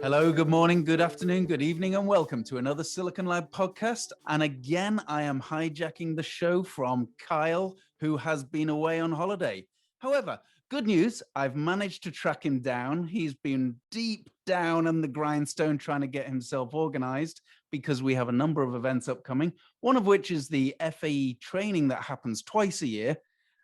Hello, good morning, good afternoon, good evening, and welcome to another Silicon Lab podcast. And again, I am hijacking the show from Kyle, who has been away on holiday. However, good news, I've managed to track him down. He's been deep down in the grindstone trying to get himself organized because we have a number of events upcoming, one of which is the FAE training that happens twice a year.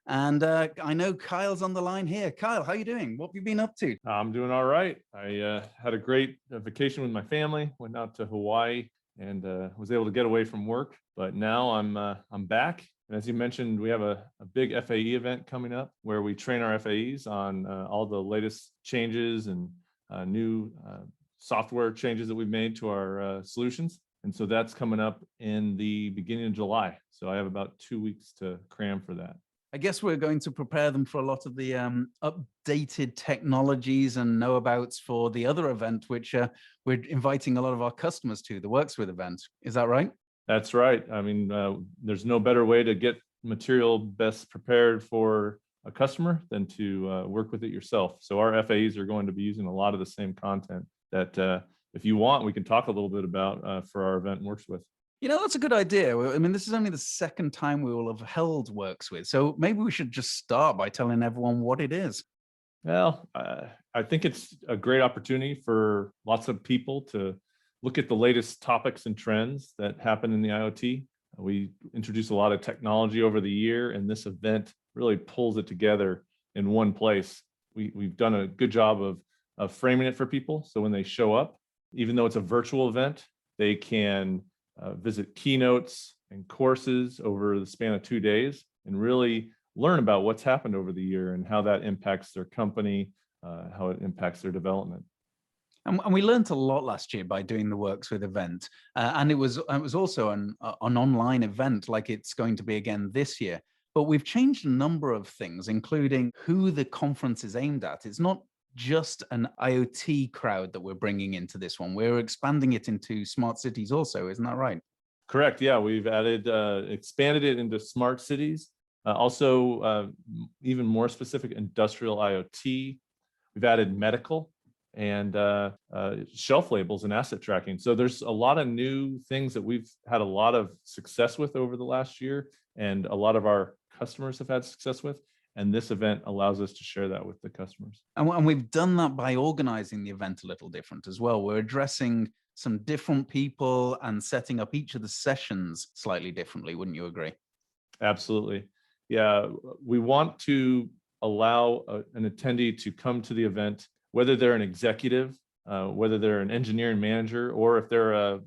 And I know Kyle's on the line here. Kyle, how are you doing? What have you been up to? I'm doing all right. I had a great vacation with my family, went out to Hawaii and was able to get away from work. But now I'm back. And as you mentioned, we have a big FAE event coming up where we train our FAEs on all the latest changes and new software changes that we've made to our solutions. And so that's coming up in the beginning of July. So I have about 2 weeks to cram for that. I guess we're going to prepare them for a lot of the updated technologies and know-abouts for the other event, which we're inviting a lot of our customers to, the WorksWith event. Is that right? That's right. I mean, there's no better way to get material best prepared for a customer than to work with it yourself. So our FAEs are going to be using a lot of the same content that if you want, we can talk a little bit about for our event WorksWith. You know, that's a good idea. I mean, this is only the second time we will have held WorksWith. So maybe we should just start by telling everyone what it is. Well, I think it's a great opportunity for lots of people to look at the latest topics and trends that happen in the IoT. We introduce a lot of technology over the year, and this event really pulls it together in one place. We've done a good job of framing it for people. So when they show up, even though it's a virtual event, they can visit keynotes and courses over the span of 2 days and really learn about what's happened over the year and how that impacts their company, how it impacts their development. And we learned a lot last year by doing the WorksWith event. And it was also an online event like it's going to be again this year. But we've changed a number of things, including who the conference is aimed at. It's not just an IoT crowd that we're bringing into this one. We're expanding it into smart cities also, isn't that right? Correct. Yeah, we've expanded it into smart cities. Also, even more specific, industrial IoT. We've added medical and shelf labels and asset tracking. So there's a lot of new things that we've had a lot of success with over the last year, and a lot of our customers have had success with. And this event allows us to share that with the customers. And we've done that by organizing the event a little different as well. We're addressing some different people and setting up each of the sessions slightly differently. Wouldn't you agree? Absolutely. Yeah, we want to allow an attendee to come to the event, whether they're an executive, whether they're an engineering manager, or if they're a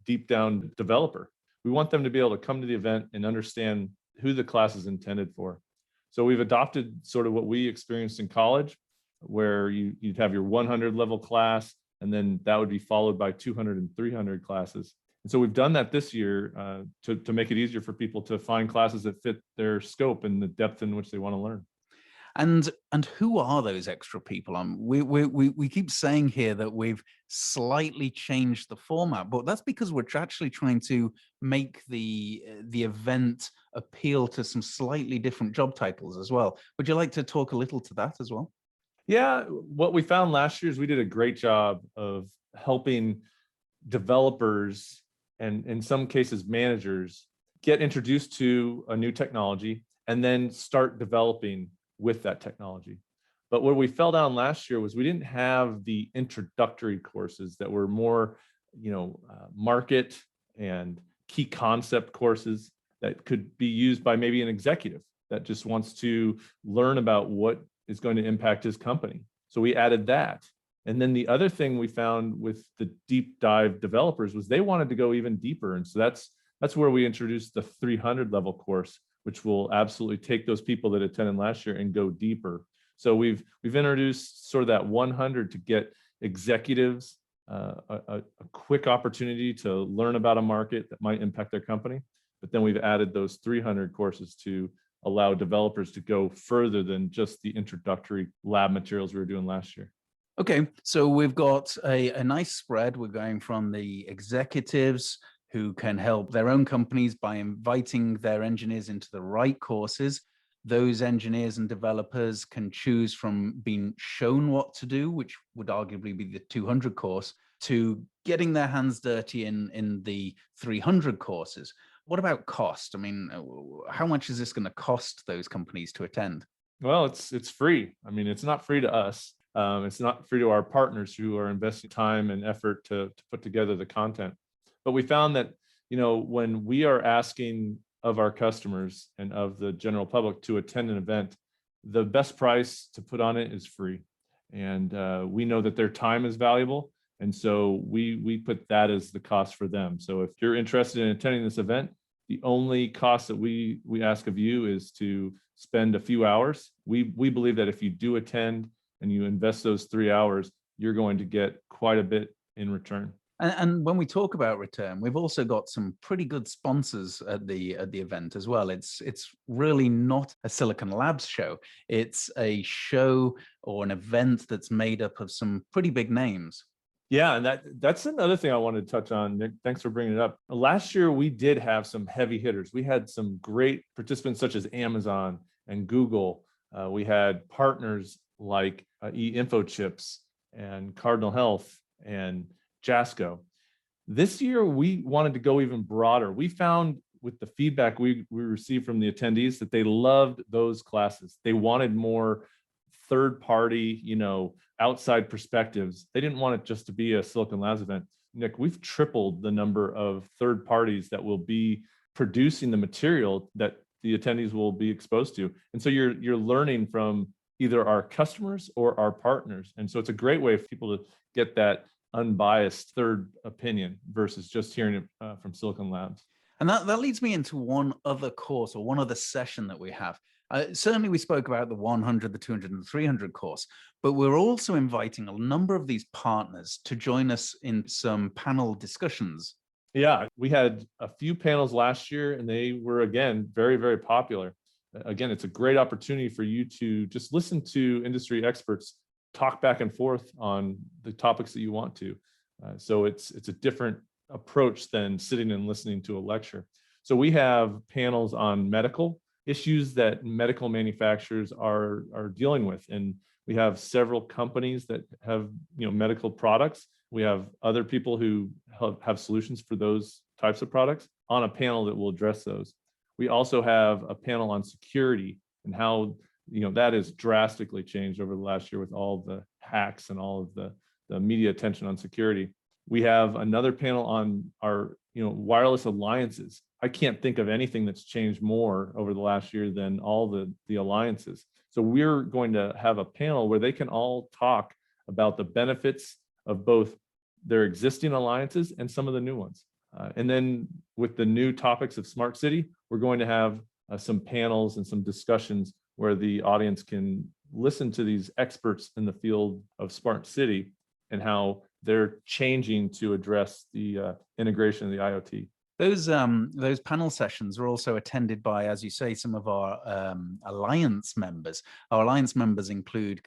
deep down developer. We want them to be able to come to the event and understand who the class is intended for. So we've adopted sort of what we experienced in college, where you'd have your 100 level class, and then that would be followed by 200 and 300 classes. And so we've done that this year to make it easier for people to find classes that fit their scope and the depth in which they want to learn. And who are those extra people? We keep saying here that we've slightly changed the format, but that's because we're actually trying to make the event appeal to some slightly different job titles as well. Would you like to talk a little to that as well? Yeah, what we found last year is we did a great job of helping developers and in some cases managers get introduced to a new technology and then start developing with that technology. But what we fell down last year was we didn't have the introductory courses that were more, market and key concept courses that could be used by maybe an executive that just wants to learn about what is going to impact his company. So we added that. And then the other thing we found with the deep dive developers was they wanted to go even deeper. And so that's where we introduced the 300 level course, which will absolutely take those people that attended last year and go deeper. So we've introduced sort of that 100 to get executives a quick opportunity to learn about a market that might impact their company. But then we've added those 300 courses to allow developers to go further than just the introductory lab materials we were doing last year. Okay, so we've got a nice spread. We're going from the executives who can help their own companies by inviting their engineers into the right courses, those engineers and developers can choose from being shown what to do, which would arguably be the 200 course, to getting their hands dirty in the 300 courses. What about cost? I mean, how much is this going to cost those companies to attend? Well, it's free. I mean, it's not free to us. It's not free to our partners who are investing time and effort to put together the content. But we found that, when we are asking of our customers and of the general public to attend an event, the best price to put on it is free. And we know that their time is valuable. And so we put that as the cost for them. So if you're interested in attending this event, the only cost that we ask of you is to spend a few hours. We believe that if you do attend and you invest those 3 hours, you're going to get quite a bit in return. And when we talk about return, we've also got some pretty good sponsors at the event as well. It's really not a Silicon Labs show. It's a show or an event that's made up of some pretty big names. Yeah, and that's another thing I wanted to touch on, Nick. Thanks for bringing it up. Last year, we did have some heavy hitters. We had some great participants such as Amazon and Google. We had partners like eInfochips and Cardinal Health and Jasco. This year, we wanted to go even broader. We found with the feedback we received from the attendees that they loved those classes. They wanted more third-party, outside perspectives. They didn't want it just to be a Silicon Labs event. Nick, we've tripled the number of third parties that will be producing the material that the attendees will be exposed to. And so you're learning from either our customers or our partners. And so it's a great way for people to get that unbiased third opinion versus just hearing it from Silicon Labs. And that leads me into one other course or one other session that we have. Certainly, we spoke about the 100, the 200, and the 300 course, but we're also inviting a number of these partners to join us in some panel discussions. Yeah, we had a few panels last year, and they were, again, very, very popular. Again, it's a great opportunity for you to just listen to industry experts talk back and forth on the topics that you want to. So it's a different approach than sitting and listening to a lecture. So we have panels on medical issues that medical manufacturers are dealing with. And we have several companies that have medical products. We have other people who have solutions for those types of products on a panel that will address those. We also have a panel on security and how that has drastically changed over the last year with all the hacks and all of the media attention on security. We have another panel on our wireless alliances. I can't think of anything that's changed more over the last year than all the alliances. So we're going to have a panel where they can all talk about the benefits of both their existing alliances and some of the new ones. And then with the new topics of smart city, we're going to have some panels and some discussions where the audience can listen to these experts in the field of smart city and how they're changing to address the integration of the IoT. Those panel sessions are also attended by, as you say, some of our alliance members. Our alliance members include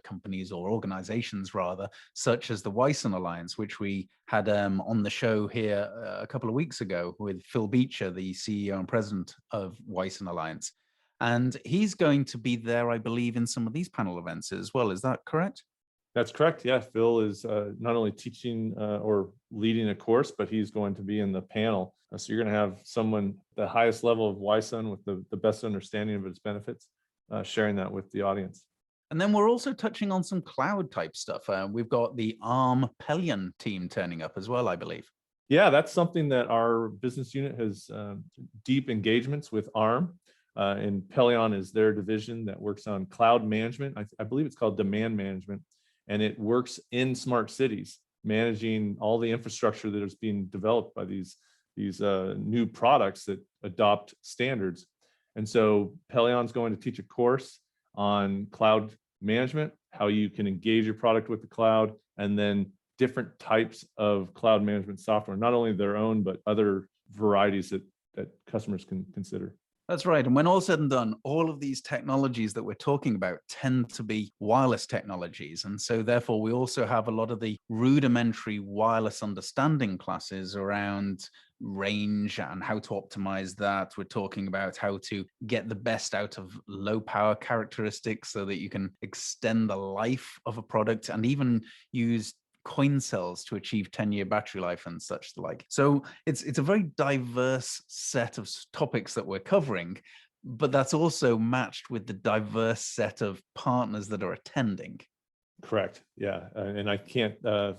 companies or organizations, rather, such as the Hawaiian Alliance, which we had on the show here a couple of weeks ago with Phil Beecher, the CEO and president of Hawaiian Alliance. And he's going to be there, I believe, in some of these panel events as well. Is that correct? That's correct. Yeah, Phil is not only teaching or leading a course, but he's going to be in the panel. So you're going to have someone at the highest level of WISUN with the best understanding of its benefits, sharing that with the audience. And then we're also touching on some cloud type stuff. We've got the ARM Pelion team turning up as well, I believe. Yeah, that's something that our business unit has deep engagements with ARM. And Pelion is their division that works on cloud management. I believe it's called demand management. And it works in smart cities, managing all the infrastructure that is being developed by these new products that adopt standards. And so Pelion's going to teach a course on cloud management, how you can engage your product with the cloud, and then different types of cloud management software, not only their own, but other varieties that customers can consider. That's right. And when all's said and done, all of these technologies that we're talking about tend to be wireless technologies. And so therefore, we also have a lot of the rudimentary wireless understanding classes around range and how to optimize that. We're talking about how to get the best out of low power characteristics so that you can extend the life of a product and even use coin cells to achieve 10-year battery life and such the like. So it's a very diverse set of topics that we're covering, but that's also matched with the diverse set of partners that are attending. Correct. Yeah. And I can't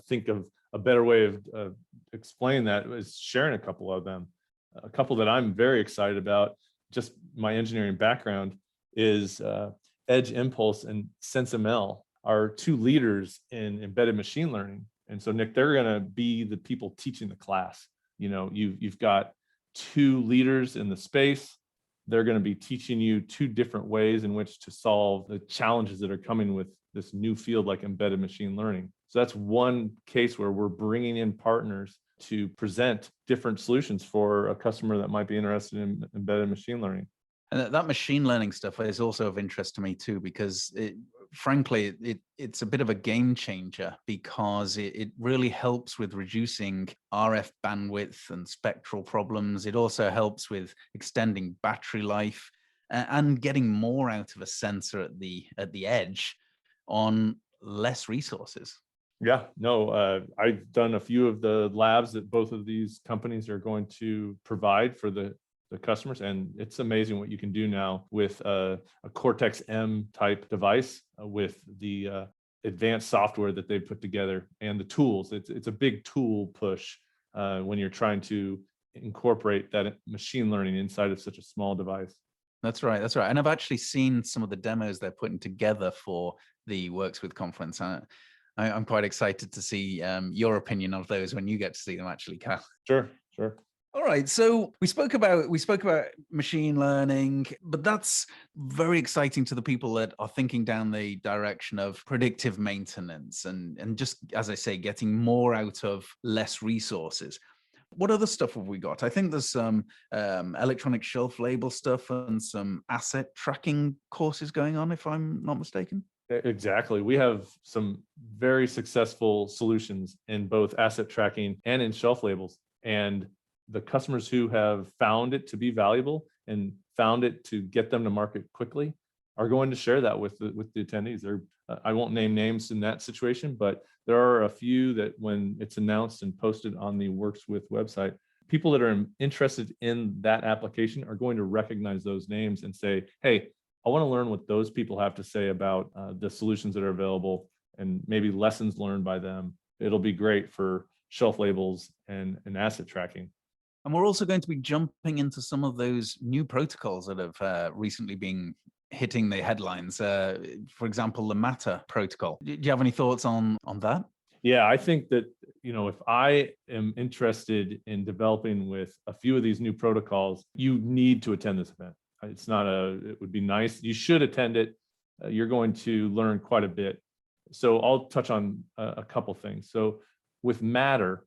think of a better way of explaining that is sharing a couple of them. A couple that I'm very excited about, just my engineering background, is Edge Impulse and SenseML are two leaders in embedded machine learning. And so, Nick, they're going to be the people teaching the class. You know, you've got two leaders in the space. They're going to be teaching you two different ways in which to solve the challenges that are coming with this new field like embedded machine learning. So that's one case where we're bringing in partners to present different solutions for a customer that might be interested in embedded machine learning. And that machine learning stuff is also of interest to me too, because frankly, it's a bit of a game changer because it really helps with reducing RF bandwidth and spectral problems. It also helps with extending battery life and getting more out of a sensor at the edge on less resources. Yeah, no, I've done a few of the labs that both of these companies are going to provide for the customers. And it's amazing what you can do now with a Cortex-M type device with the advanced software that they've put together and the tools. It's a big tool push when you're trying to incorporate that machine learning inside of such a small device. That's right. That's right. And I've actually seen some of the demos they're putting together for the WorksWith conference. I'm quite excited to see your opinion of those when you get to see them actually, Cal. Sure. All right, so we spoke about machine learning, but that's very exciting to the people that are thinking down the direction of predictive maintenance and just, as I say, getting more out of less resources. What other stuff have we got? I think there's some electronic shelf label stuff and some asset tracking courses going on, if I'm not mistaken. Exactly. We have some very successful solutions in both asset tracking and in shelf labels. And the customers who have found it to be valuable and found it to get them to market quickly are going to share that with the attendees. I won't name names in that situation, but there are a few that when it's announced and posted on the WorksWith website, people that are interested in that application are going to recognize those names and say, hey, I want to learn what those people have to say about the solutions that are available and maybe lessons learned by them. It'll be great for shelf labels and asset tracking. And we're also going to be jumping into some of those new protocols that have recently been hitting the headlines. For example, the Matter protocol. Do you have any thoughts on that? Yeah, I think that, if I am interested in developing with a few of these new protocols, you need to attend this event. It would be nice. You should attend it. You're going to learn quite a bit. So I'll touch on a couple things. So with Matter,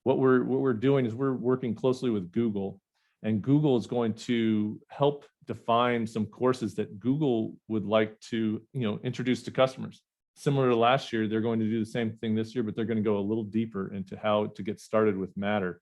what we're doing is we're working closely with Google, and Google is going to help define some courses that Google would like to, introduce to customers. Similar to last year, they're going to do the same thing this year, but they're going to go a little deeper into how to get started with Matter.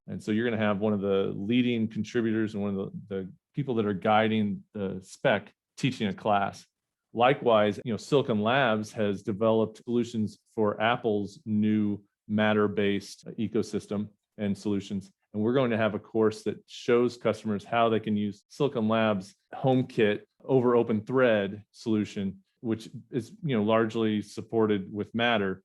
And so you're going to have one of the leading contributors and one of the people that are guiding the spec teaching a class. Likewise, Silicon Labs has developed solutions for Apple's new Matter-based ecosystem and solutions. And we're going to have a course that shows customers how they can use Silicon Labs HomeKit over Open Thread solution, which is largely supported with Matter,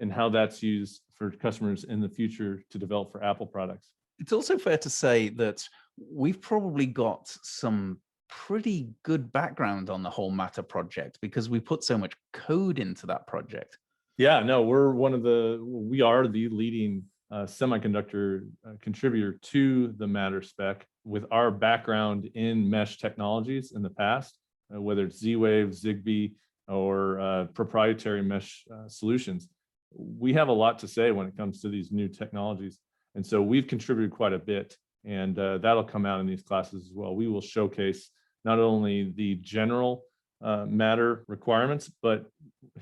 and how that's used for customers in the future to develop for Apple products. It's also fair to say that we've probably got some pretty good background on the whole Matter project because we put so much code into that project. Yeah, no, we are the leading semiconductor contributor to the Matter spec with our background in mesh technologies in the past, whether it's Z-Wave, Zigbee, or proprietary mesh solutions. We have a lot to say when it comes to these new technologies. And so we've contributed quite a bit And that'll come out in these classes as well. We will showcase not only the general matter requirements, but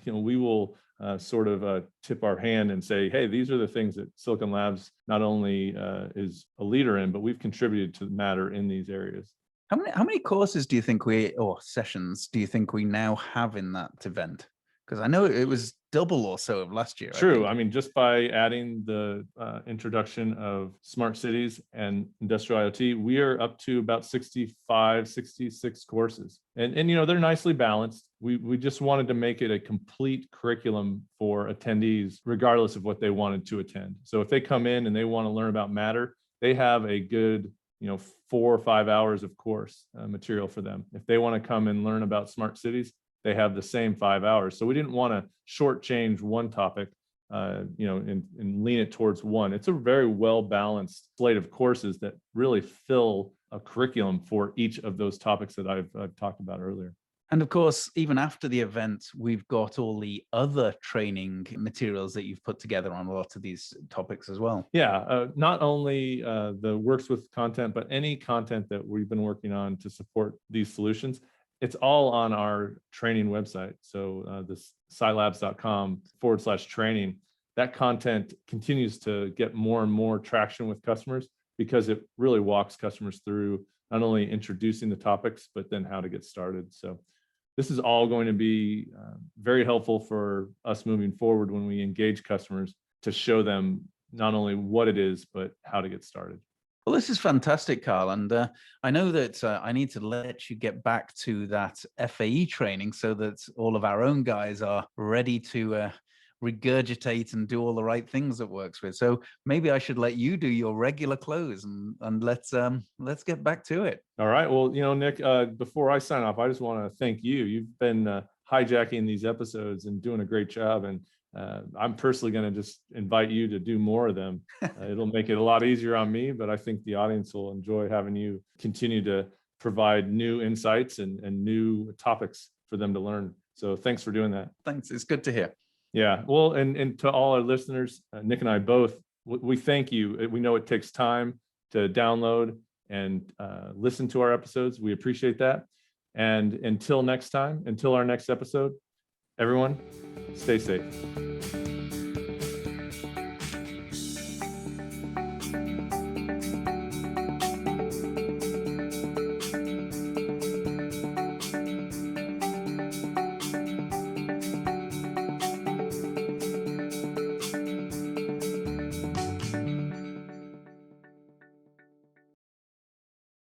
we will sort of tip our hand and say, hey, these are the things that Silicon Labs not only is a leader in, but we've contributed to matter in these areas. How many courses do you think or sessions do you think we now have in that event? Because I know it was double or so of last year. True. I mean, just by adding the introduction of smart cities and industrial IoT, we are up to about 65, 66 courses. And they're nicely balanced. We just wanted to make it a complete curriculum for attendees, regardless of what they wanted to attend. So if they come in and they want to learn about Matter, they have a good 4 or 5 hours of course material for them. If they want to come and learn about smart cities, they have the same 5 hours. So we didn't want to shortchange one topic, and lean it towards one. It's a very well-balanced slate of courses that really fill a curriculum for each of those topics that I've talked about earlier. And of course, even after the event, we've got all the other training materials that you've put together on a lot of these topics as well. Yeah, not only the WorksWith content, but any content that we've been working on to support these solutions. It's all on our training website. So this scilabs.com/training, that content continues to get more and more traction with customers because it really walks customers through not only introducing the topics, but then how to get started. So this is all going to be very helpful for us moving forward when we engage customers to show them not only what it is, but how to get started. Well, this is fantastic, Carl. And I know that I need to let you get back to that FAE training so that all of our own guys are ready to regurgitate and do all the right things at WorksWith. So maybe I should let you do your regular close and let's get back to it. All right. Well, Nick, before I sign off, I just want to thank you. You've been hijacking these episodes and doing a great job. And I'm personally going to just invite you to do more of them. It'll make it a lot easier on me, but I think the audience will enjoy having you continue to provide new insights and new topics for them to learn. So thanks for doing that. Thanks. It's good to hear. Yeah. Well, and to all our listeners, Nick and I both, we thank you. We know it takes time to download and listen to our episodes. We appreciate that. And until our next episode, everyone, stay safe.